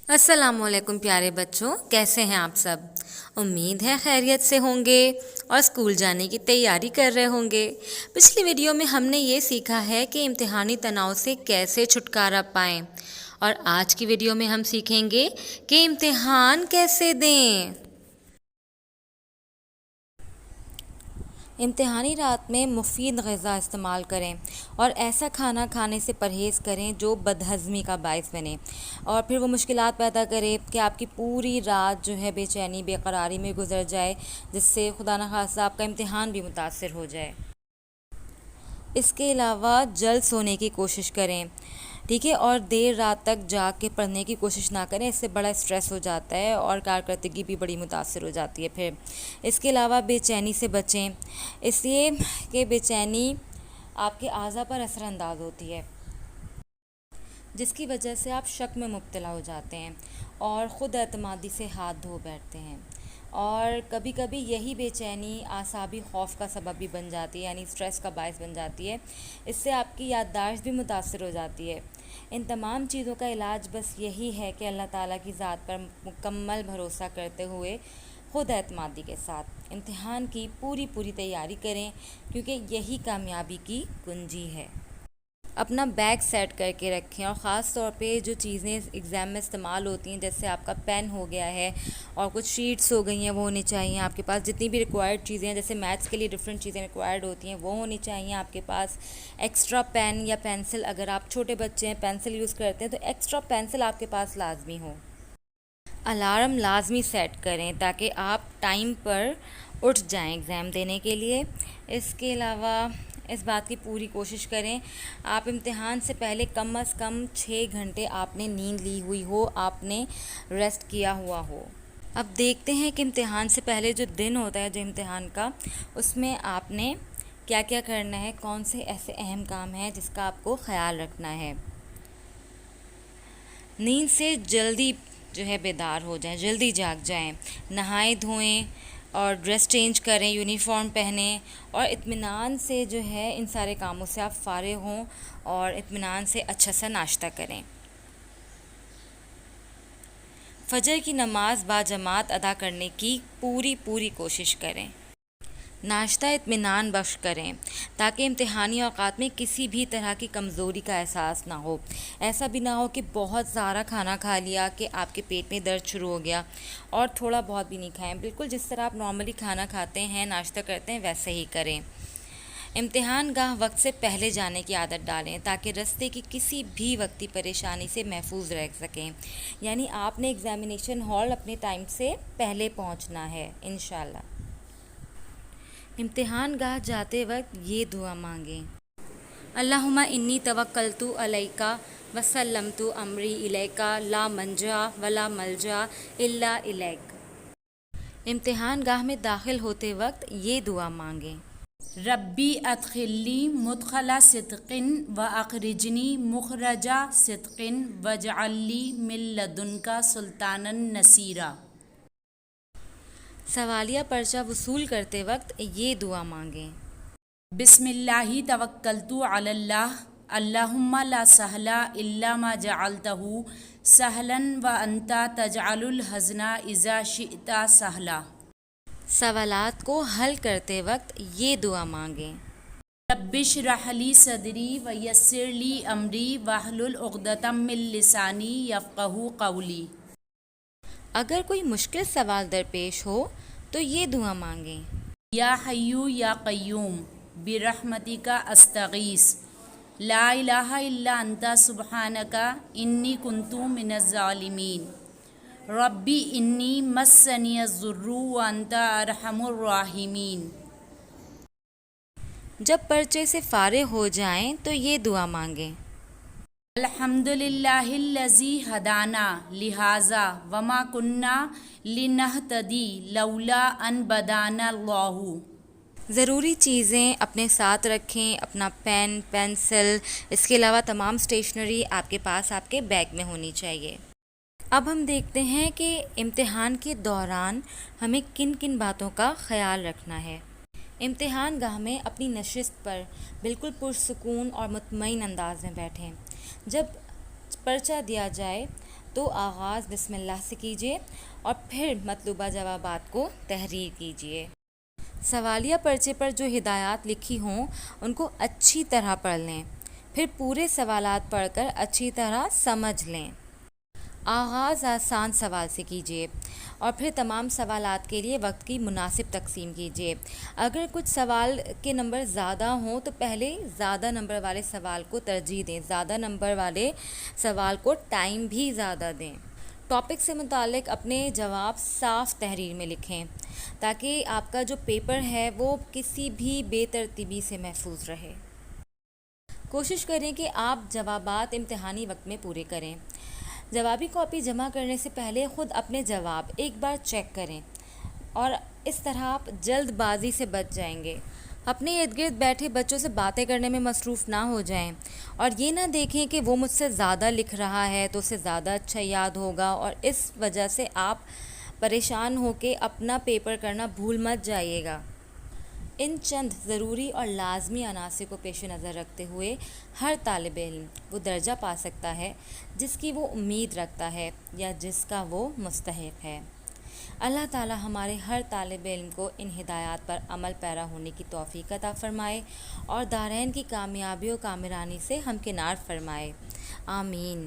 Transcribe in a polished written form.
अस्सलाम वालेकुम प्यारे बच्चों, कैसे हैं आप सब। उम्मीद है खैरियत से होंगे और स्कूल जाने की तैयारी कर रहे होंगे। पिछली वीडियो में हमने ये सीखा है कि इम्तिहानी तनाव से कैसे छुटकारा पाएं, और आज की वीडियो में हम सीखेंगे कि इम्तिहान कैसे दें। इम्तिहानी रात में मुफीद ग़िज़ा इस्तेमाल करें और ऐसा खाना खाने से परहेज़ करें जो बदहज़मी का बायस बने और फिर वो मुश्किलात पैदा करे कि आपकी पूरी रात जो है बेचैनी बेकरारी में गुजर जाए, जिससे खुदा न खास्ता आपका इम्तिहान भी मुतासर हो जाए। इसके अलावा जल्द सोने की कोशिश करें, ठीक है, और देर रात तक जाग के पढ़ने की कोशिश ना करें। इससे बड़ा स्ट्रेस हो जाता है और कारकर्दगी भी बड़ी मुतासर हो जाती है। फिर इसके अलावा बेचैनी से बचें, इसलिए कि बेचैनी आपके आज़ा पर असरअंदाज होती है, जिसकी वजह से आप शक में मुब्तला हो जाते हैं और ख़ुद एतमादी से हाथ धो बैठते हैं। और कभी कभी यही बेचैनी आसाबी खौफ का सबब भी बन जाती है, यानी स्ट्रेस का बायस बन जाती है। इससे आपकी याददाश्त भी मुतासर हो जाती है। इन तमाम चीज़ों का इलाज बस यही है कि अल्लाह ताला की ज़ात पर मुकम्मल भरोसा करते हुए ख़ुद एतमादी के साथ इम्तिहान की पूरी तैयारी करें, क्योंकि यही कामयाबी की कुंजी है। अपना बैग सेट करके रखें और ख़ास तौर पे जो चीज़ें एग्ज़ाम में इस्तेमाल होती हैं, जैसे आपका पेन हो गया है और कुछ शीट्स हो गई हैं, वो होनी चाहिए आपके पास। जितनी भी रिक्वायर्ड चीज़ें हैं, जैसे मैथ्स के लिए डिफरेंट चीज़ें रिक्वायर्ड होती हैं, वो होनी चाहिए आपके पास। एक्स्ट्रा पेन या पेंसिल, अगर आप छोटे बच्चे हैं पेंसिल यूज़ करते हैं तो एक्स्ट्रा पेंसिल आपके पास लाजमी हो। अलार्म लाजमी सेट करें ताकि आप टाइम पर उठ जाएं एग्ज़ाम देने के लिए। इसके अलावा इस बात की पूरी कोशिश करें आप इम्तिहान से पहले कम अज़ कम 6 घंटे आपने नींद ली हुई हो, आपने रेस्ट किया हुआ हो। अब देखते हैं कि इम्तिहान से पहले जो दिन होता है जो इम्तिहान का, उसमें आपने क्या क्या करना है, कौन से ऐसे अहम काम हैं जिसका आपको ख़याल रखना है। नींद से जल्दी जो है बेदार हो जाएं, जल्दी जाग जाएं, नहाएं धोएं और ड्रेस चेंज करें, यूनिफॉर्म पहनें और इत्मीनान से जो है इन सारे कामों से आप फ़ारिग हों और इत्मीनान से अच्छा सा नाश्ता करें। फजर की नमाज़ बाजमात अदा करने की पूरी कोशिश करें। नाश्ता इत्मीनान बख्श करें ताकि इम्तिहानी औक़ात में किसी भी तरह की कमज़ोरी का एहसास ना हो। ऐसा भी ना हो कि बहुत ज़्यादा खाना खा लिया कि आपके पेट में दर्द शुरू हो गया और थोड़ा बहुत भी नहीं खाएं। बिल्कुल जिस तरह आप नॉर्मली खाना खाते हैं, नाश्ता करते हैं, वैसे ही करें। इम्तिहान गाह वक्त से पहले जाने की आदत डालें ताकि रास्ते की किसी भी वक्ती परेशानी से महफूज रह सकें। यानी आपने एग्ज़ामिनेशन हॉल अपने टाइम से पहले पहुंचना है इंशाल्लाह। इम्तिहान गाह जाते वक्त ये दुआ मांगें, अल्लाहुम्मा इन्नी तवक्कलतु अलैका वसल्लमतु अमरी इलैका ला मंजा वला मलजा इल्ला इलैक। इम्तिहान गाह में दाखिल होते वक्त ये दुआ मांगें, रब्बी अदखिलनी मुदखला सिद्क़िन व अखरिजनी मुखरजा सिद्क़िन वजअल्ली मिन लदुनका सुल्तानन नसीरा। सवालिया पर्चा वसूल करते वक्त ये दुआ मांगें, बिस्मिल्लाहि तवक्कलतु अलल्लाह अल्लाहुम्मा ला सहला इल्ला मा जअलतहु सहलन व अंता तजअलुल हज़ना इज़ा शिअता सहला। सवालात को हल करते वक्त ये दुआ मांगें, रब्बिश्रह ली सदरी व यस्सिर ली अमरी वहलुल उक़दतम मिन लिसानी यफ़क़हू क़ौली। अगर कोई मुश्किल सवाल दरपेश हो तो ये दुआ मांगें, या हय्यू या क़य्यूम बिरहमतिका अस्तगीस ला इलाहा इल्ला अंता सुब्हानका इन्नी कुन्तु मिनज़्ज़ालिमीन। रब्बी इन्नी मस्सनियज़्ज़ुर्रु व अंता अरहमुर राहिमीन। जब पर्चे से फ़ारिग हो जाएं तो ये दुआ मांगें, अल्हम्दुलिल्लाहिल्लज़ी हदाना लिहाज़ा वमा कुन्ना लिनहतदी लौला अन बदाना अल्लाहु। ज़रूरी चीज़ें अपने साथ रखें, अपना पेन पेंसिल, इसके अलावा तमाम स्टेशनरी आपके पास आपके बैग में होनी चाहिए। अब हम देखते हैं कि इम्तिहान के दौरान हमें किन किन बातों का ख़याल रखना है। इम्तिहान गाह में अपनी नशिस्त पर बिल्कुल पुरसुकून और मुतमईन अंदाज में बैठें। जब पर्चा दिया जाए تو آغاز بسم اللہ سے کیجیے اور پھر مطلوبہ جوابات کو تحریر کیجیے۔ سوالیہ پرچے پر جو ہدایات لکھی ہوں ان کو اچھی طرح پڑھ لیں، پھر پورے سوالات پڑھ کر اچھی طرح سمجھ لیں۔ آغاز آسان سوال سے کیجیے اور پھر تمام سوالات کے لیے وقت کی مناسب تقسیم کیجیے۔ اگر کچھ سوال کے نمبر زیادہ ہوں تو پہلے زیادہ نمبر والے سوال کو ترجیح دیں، زیادہ نمبر والے سوال کو ٹائم بھی زیادہ دیں۔ ٹاپک سے متعلق اپنے جواب صاف تحریر میں لکھیں تاکہ آپ کا جو پیپر ہے وہ کسی بھی بے ترتیبی سے محفوظ رہے۔ کوشش کریں کہ آپ جوابات امتحانی وقت میں پورے کریں۔ جوابی کاپی جمع کرنے سے پہلے خود اپنے جواب ایک بار چیک کریں اور اس طرح آپ جلد بازی سے بچ جائیں گے۔ اپنے ارد گرد بیٹھے بچوں سے باتیں کرنے میں مصروف نہ ہو جائیں اور یہ نہ دیکھیں کہ وہ مجھ سے زیادہ لکھ رہا ہے تو اسے زیادہ اچھا یاد ہوگا اور اس وجہ سے آپ پریشان ہو کے اپنا پیپر کرنا بھول مت جائیے گا۔ ان چند ضروری اور لازمی عناصر کو پیش نظر رکھتے ہوئے ہر طالب علم وہ درجہ پا سکتا ہے جس کی وہ امید رکھتا ہے یا جس کا وہ مستحق ہے۔ اللہ تعالی ہمارے ہر طالب علم کو ان ہدایات پر عمل پیرا ہونے کی توفیق عطا فرمائے اور دارین کی کامیابی و کامرانی سے ہمکنار فرمائے، آمین۔